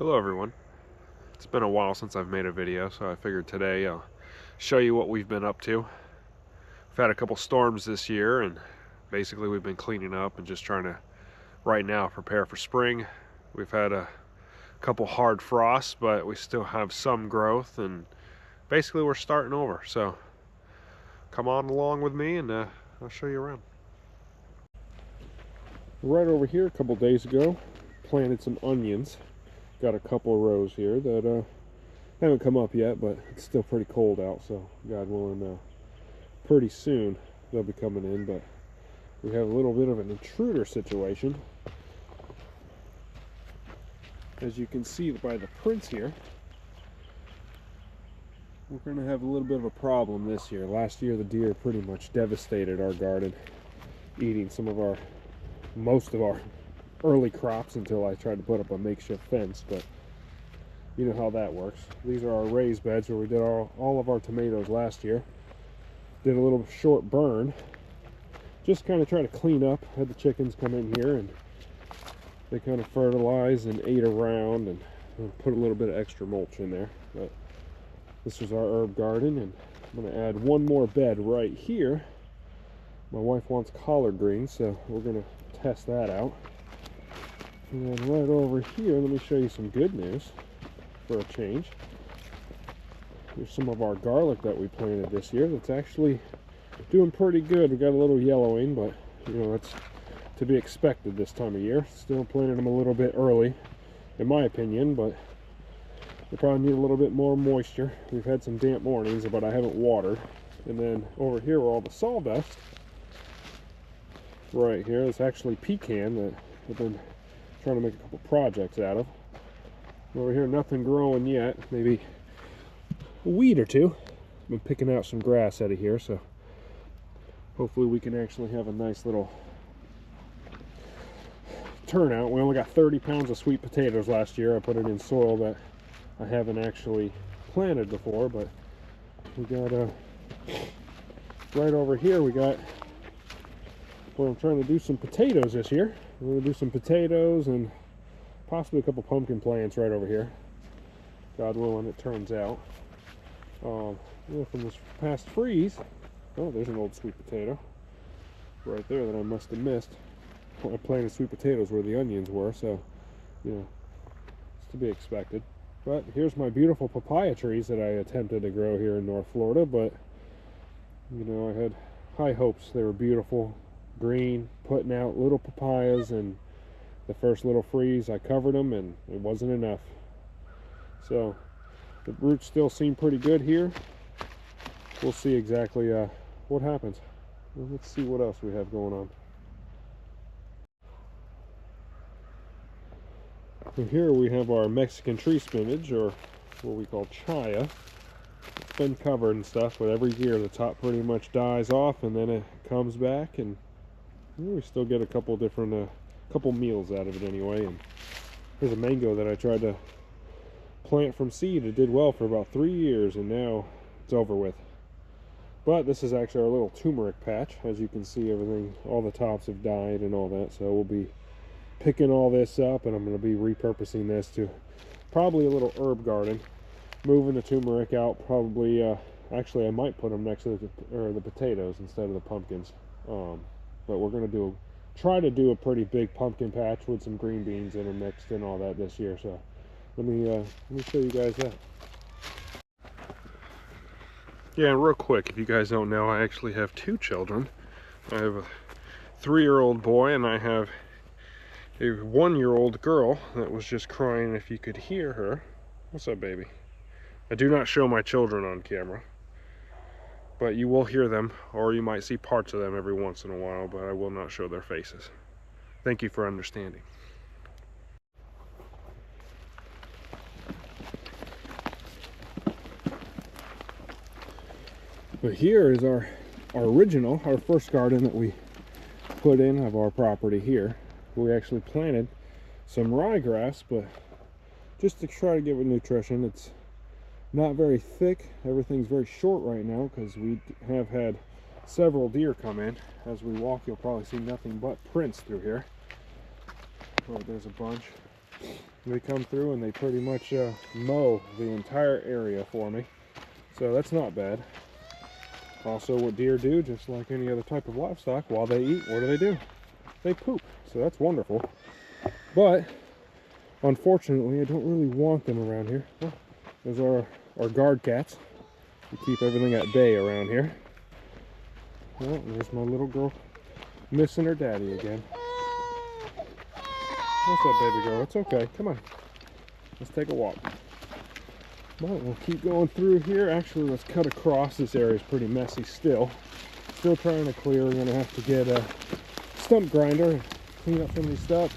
Hello everyone. It's been a while since I've made a video, so I figured today I'll show you what we've been up to. We've had a couple storms this year, and basically we've been cleaning up and just trying to, right now, prepare for spring. We've had a couple hard frosts, but we still have some growth, and basically we're starting over. So come on along with me and I'll show you around. Right over here, a couple days ago, planted some onions. Got a couple of rows here that haven't come up yet, but it's still pretty cold out, so God willing, pretty soon they'll be coming in. But we have a little bit of an intruder situation. As you can see by the prints here, we're going to have a little bit of a problem this year. Last year the deer pretty much devastated our garden, eating most of our early crops until I tried to put up a makeshift fence. But you know how that works. These are our raised beds where we did all of our tomatoes last year. Did a little short burn, just kind of try to clean up. Had the chickens come in here and they kind of fertilized and ate around, and put a little bit of extra mulch in there. But this is our herb garden, and I'm going to add one more bed right here. My wife wants collard greens, so we're going to test that out. And right over here, let me show you some good news for a change. Here's some of our garlic that we planted this year that's actually doing pretty good. We got a little yellowing, but you know, it's to be expected this time of year. Still planted them a little bit early, in my opinion, but they probably need a little bit more moisture. We've had some damp mornings, but I haven't watered. And then over here where all the sawdust, right here, it's actually pecan that I've been trying to make a couple projects out of. Over here, nothing growing yet, maybe a weed or two. I've been picking out some grass out of here, so hopefully we can actually have a nice little turnout. We only got 30 pounds of sweet potatoes last year. I put it in soil that I haven't actually planted before, but we got right over here, we got, well, I'm trying to do some potatoes this year. We're going to do some potatoes and possibly a couple pumpkin plants right over here. God willing, it turns out. From this past freeze, oh, there's an old sweet potato right there that I must have missed. I planted sweet potatoes where the onions were, so, you know, it's to be expected. But here's my beautiful papaya trees that I attempted to grow here in North Florida, but, you know, I had high hopes. They were beautiful, green, putting out little papayas, and the first little freeze I covered them and it wasn't enough. So the roots still seem pretty good here. We'll see exactly what happens. Let's see what else we have going on. So here we have our Mexican tree spinach, or what we call chaya. It's been covered and stuff, but every year the top pretty much dies off and then it comes back, and we still get a couple different couple meals out of it anyway. And here's a mango that I tried to plant from seed. It did well for about 3 years, and now it's over with. But this is actually our little turmeric patch. As you can see, everything, all the tops have died and all that, so we'll be picking all this up, and I'm going to be repurposing this to probably a little herb garden. Moving the turmeric out, probably actually I might put them next to the potatoes instead of the pumpkins. But we're going to try to do a pretty big pumpkin patch with some green beans intermixed and all that this year. So let me show you guys that. Yeah, real quick, if you guys don't know, I actually have 2 children. I have a 3-year-old boy, and I have a 1-year-old girl that was just crying if you could hear her. What's up, baby? I do not show my children on camera, but you will hear them, or you might see parts of them every once in a while, but I will not show their faces. Thank you for understanding. But here is our first garden that we put in of our property here. We actually planted some ryegrass, but just to try to give it nutrition. It's not very thick. Everything's very short right now because we have had several deer come in. As we walk, you'll probably see nothing but prints through here. Oh, there's a bunch. They come through and they pretty much mow the entire area for me. So that's not bad. Also, what deer do, just like any other type of livestock, while they eat, what do? They poop. So that's wonderful. But unfortunately, I don't really want them around here. Well, those are our guard cats. We keep everything at bay around here. Well, there's my little girl missing her daddy again. What's up, baby girl? It's okay. Come on. Let's take a walk. But we'll keep going through here. Actually, let's cut across. This area is pretty messy still. Still trying to clear. We're going to have to get a stump grinder and clean up some of these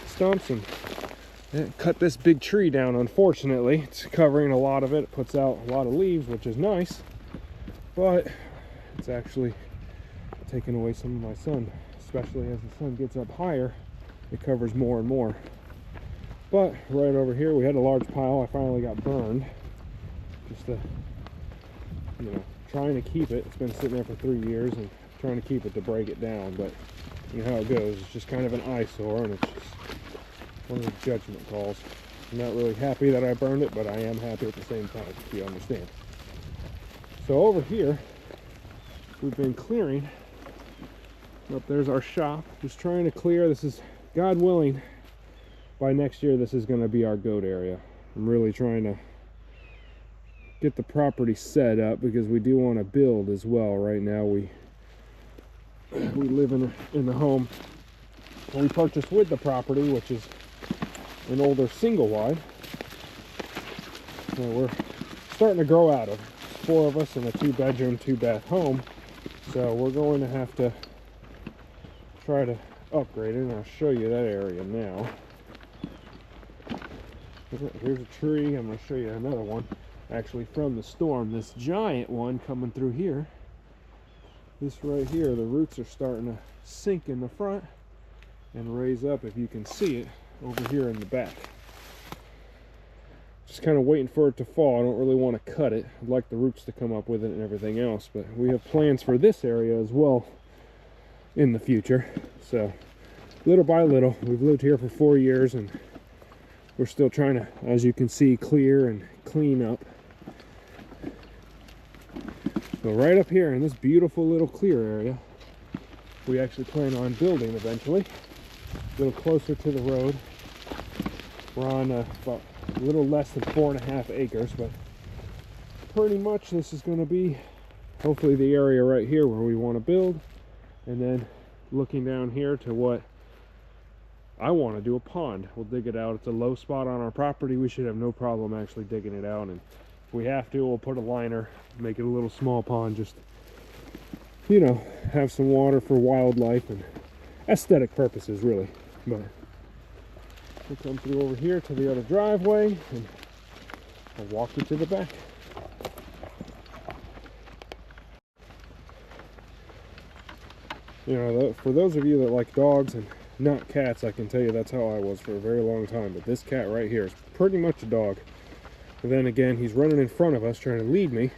stumps and cut this big tree down. Unfortunately, it's covering a lot of it. It puts out a lot of leaves, which is nice. But it's actually taking away some of my sun. Especially as the sun gets up higher, it covers more and more. But right over here we had a large pile. I finally got burned. Just trying to keep it. It's been sitting there for 3 years and trying to keep it to break it down. But you know how it goes. It's just kind of an eyesore, and it's just one of the judgment calls. I'm not really happy that I burned it, but I am happy at the same time, if you understand. So over here we've been clearing. Up there's our shop. Just trying to clear. This is, God willing, by next year this is going to be our goat area. I'm really trying to get the property set up because we do want to build as well. Right now we live in the home we purchased with the property, which is an older single wide. So we're starting to grow out of 4 of us in a 2-bedroom, 2-bath home. So we're going to have to try to upgrade it, and I'll show you that area now. Here's a tree. I'm going to show you another one actually from the storm. This giant one coming through here. This right here, the roots are starting to sink in the front and raise up, if you can see it, over here in the back. Just kind of waiting for it to fall. I don't really want to cut it. I'd like the roots to come up with it and everything else, but we have plans for this area as well in the future. So little by little, we've lived here for 4 years and we're still trying to, as you can see, clear and clean up. So right up here in this beautiful little clear area, we actually plan on building eventually, a little closer to the road. We're on about a little less than 4.5 acres, but pretty much this is going to be hopefully the area right here where we want to build. And then looking down here to what I want to do, a pond. We'll dig it out. It's a low spot on our property. We should have no problem actually digging it out, and if we have to, we'll put a liner, make it a little small pond, just, you know, have some water for wildlife and aesthetic purposes, really. But we'll come through over here to the other driveway and I'll walk you to the back. You know, for those of you that like dogs and not cats, I can tell you that's how I was for a very long time. But this cat right here is pretty much a dog. But then again, he's running in front of us trying to lead me.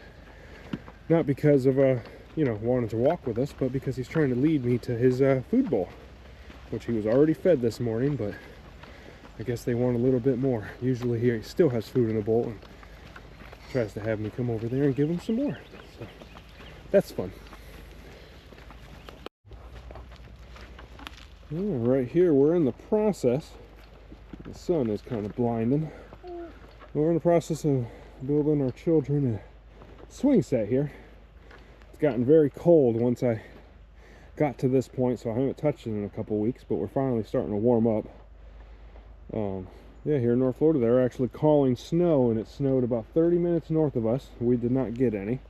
Not because of, you know, wanting to walk with us, but because he's trying to lead me to his food bowl, which he was already fed this morning, but I guess they want a little bit more. Usually he still has food in the bowl and tries to have me come over there and give him some more. So that's fun. Right here, we're in the process. The sun is kind of blinding. We're in the process of building our children a swing set here. It's gotten very cold once I got to this point, so I haven't touched it in a couple weeks, but we're finally starting to warm up. Yeah, here in North Florida, they're actually calling snow, and it snowed about 30 minutes north of us. We did not get any,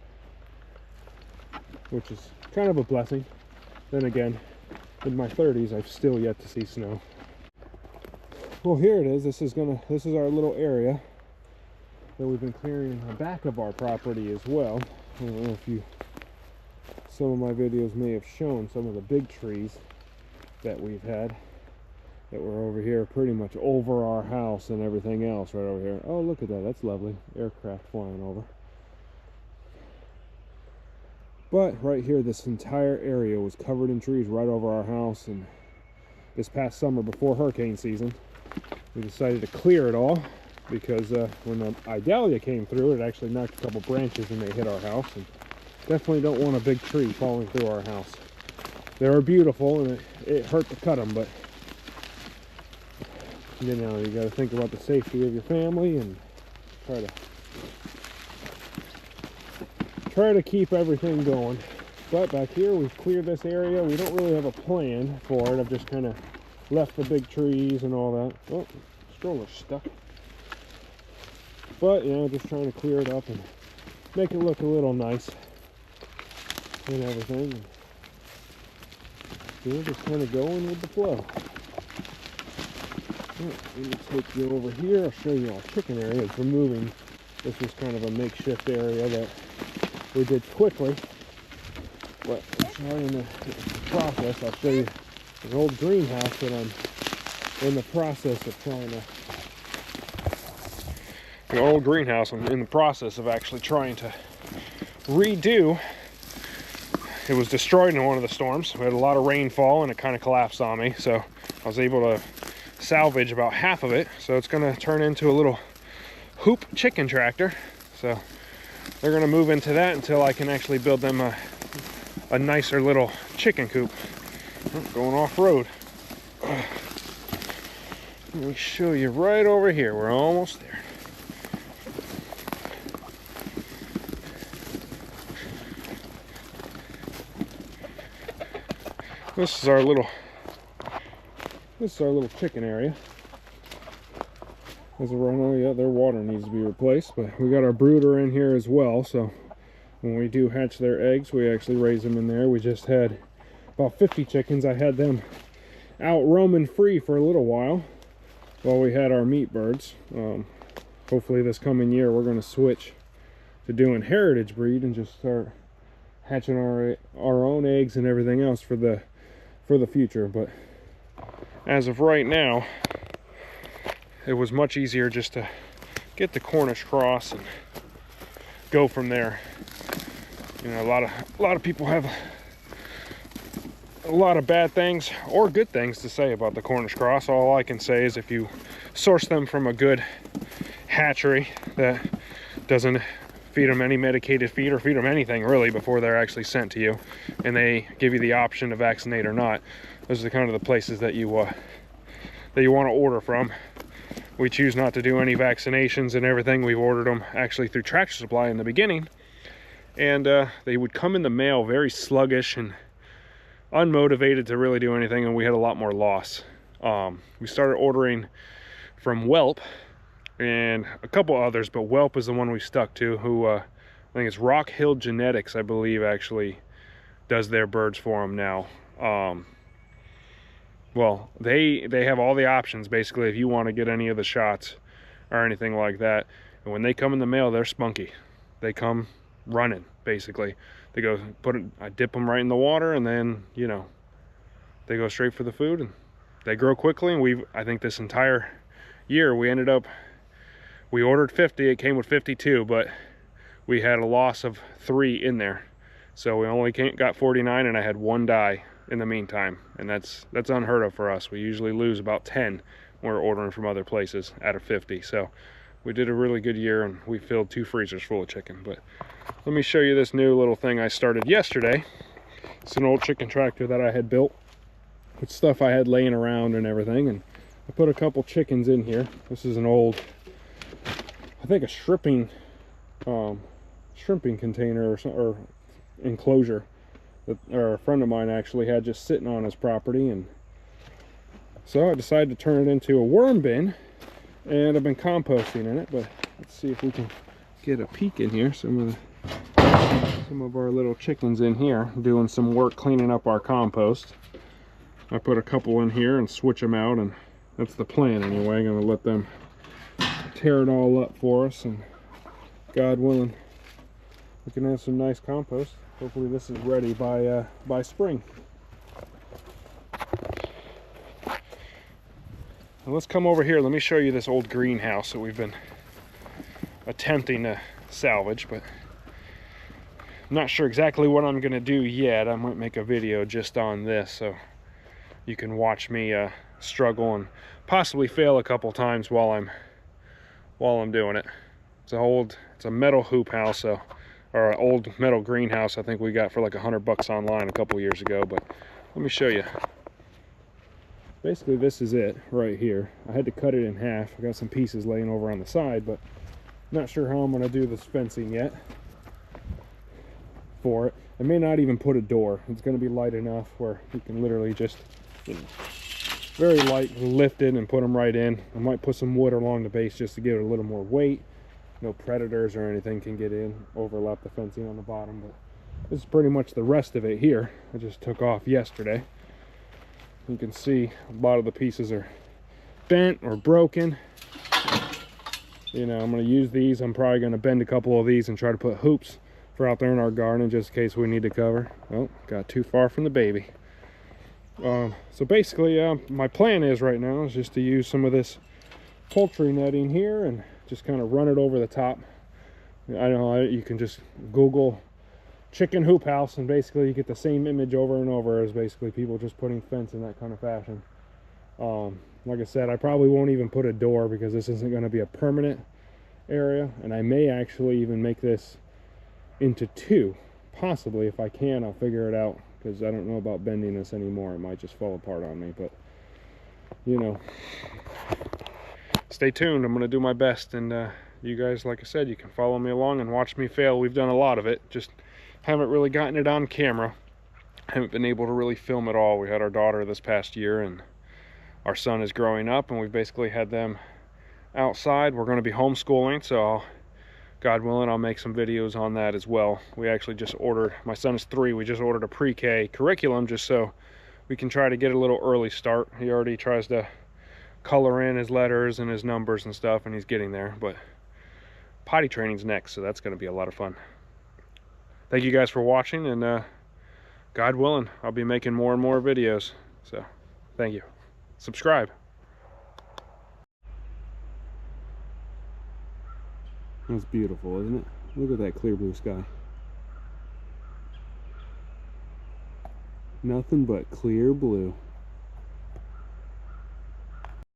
which is kind of a blessing. Then again, in my 30s, I've still yet to see snow. Well, here it is. This is our little area that we've been clearing in the back of our property as well. I don't know if some of my videos may have shown some of the big trees that we've had that were over here, pretty much over our house and everything else right over here. Oh, look at that. That's lovely. Aircraft flying over. But right here, this entire area was covered in trees right over our house. And this past summer, before hurricane season, we decided to clear it all because when the Idalia came through, it actually knocked a couple branches and they hit our house. And definitely don't want a big tree falling through our house. They are beautiful, and it hurt to cut them, but you know, you got to think about the safety of your family and try to keep everything going. But back here, we've cleared this area. We don't really have a plan for it. I've just kind of left the big trees and all that. Oh, stroller's stuck. But, you know, just trying to clear it up and make it look a little nice and everything. And, you know, just kind of going with the flow. Let me take you over here. I'll show you our chicken area. It's removing. This was kind of a makeshift area that we did quickly. But I'm sorry, in the process, I'll show you an old greenhouse that I'm in the process of trying to. The old greenhouse I'm in the process of actually trying to redo. It was destroyed in one of the storms. We had a lot of rainfall and it kind of collapsed on me. So I was able to salvage about half of it. So it's going to turn into a little hoop chicken tractor. So they're going to move into that until I can actually build them a nicer little chicken coop. Oh, going off road. Let me show you right over here. We're almost there. This is our little chicken area. As of right now, yeah, their water needs to be replaced, but we got our brooder in here as well. So when we do hatch their eggs, we actually raise them in there. We just had about 50 chickens. I had them out roaming free for a little while we had our meat birds. Hopefully this coming year we're going to switch to doing heritage breed and just start hatching our own eggs and everything else for the future. But as of right now, it was much easier just to get the Cornish cross and go from there. You know, a lot of people have a lot of bad things or good things to say about the Cornish cross. All I can say is if you source them from a good hatchery that doesn't feed them any medicated feed or feed them anything really before they're actually sent to you, and they give you the option to vaccinate or not, those are the kind of the places that you want to order from. We choose not to do any vaccinations and everything. We've ordered them actually through Tractor Supply in the beginning, and they would come in the mail very sluggish and unmotivated to really do anything, and we had a lot more loss. We started ordering from Whelp and a couple others, but Whelp is the one we stuck to, who I think it's Rock Hill Genetics, I believe, actually does their birds for them now. Well, they have all the options basically if you want to get any of the shots or anything like that. And when they come in the mail, they're spunky. They come running basically. They go I dip them right in the water, and then, you know, they go straight for the food, and they grow quickly. And I think this entire year we ordered 50, it came with 52, but we had a loss of 3 in there. So we only got 49, and I had 1 die in the meantime, and that's unheard of for us. We usually lose about 10 when we're ordering from other places out of 50. So we did a really good year, and we filled 2 freezers full of chicken. But let me show you this new little thing I started yesterday. It's an old chicken tractor that I had built with stuff I had laying around and everything, and I put a couple chickens in here. This is an old, I think, a shrimping container or enclosure that a friend of mine actually had just sitting on his property, and so I decided to turn it into a worm bin, and I've been composting in it. But let's see if we can get a peek in here. Some of our little chickens in here doing some work cleaning up our compost. I put a couple in here and switch them out, and that's the plan anyway. I'm going to let them tear it all up for us, and God willing, we can have some nice compost. Hopefully this is ready by spring. And let's come over here. Let me show you this old greenhouse that we've been attempting to salvage, but I'm not sure exactly what I'm going to do yet. I might make a video just on this, so you can watch me struggle and possibly fail a couple times while I'm doing it. It's a metal hoop house, or an old metal greenhouse. I think we got for like $100 online a couple years ago, but let me show you. Basically, this is it right here. I had to cut it in half. I got some pieces laying over on the side, but not sure how I'm going to do this fencing yet for it. I may not even put a door. It's going to be light enough where you can literally just, you know, very light, lift it and put them right in. I might put some wood along the base just to give it a little more weight. No predators or anything can get in, overlap the fencing on the bottom. But this is pretty much the rest of it here. I just took off yesterday. You can see a lot of the pieces are bent or broken. You know, I'm going to use these. I'm probably going to bend a couple of these and try to put hoops for out there in our garden just in case we need to cover. Oh, got too far from the baby. So basically, my plan is right now is just to use some of this poultry netting here and just kind of run it over the top. I don't know, you can just Google chicken hoop house and basically you get the same image over and over as basically people just putting fence in that kind of fashion. Like I said, I probably won't even put a door because this isn't going to be a permanent area, and I may actually even make this into two, possibly. If I can, I'll figure it out, because I don't know about bending this anymore. It might just fall apart on me, but you know, stay tuned. I'm going to do my best, and you guys, like I said, you can follow me along and watch me fail. We've done a lot of it, just haven't really gotten it on camera. Haven't been able to really film it all. We had our daughter this past year, and our son is growing up, and we've basically had them outside. We're going to be homeschooling, so God willing, I'll make some videos on that as well. We actually just ordered, my son is 3, we just ordered a pre-K curriculum just so we can try to get a little early start. He already tries to color in his letters and his numbers and stuff, and he's getting there, but potty training's next, so that's going to be a lot of fun. Thank you guys for watching, and God willing, I'll be making more and more videos, so thank you. Subscribe. That's beautiful, isn't it? Look at that clear blue sky. Nothing but clear blue.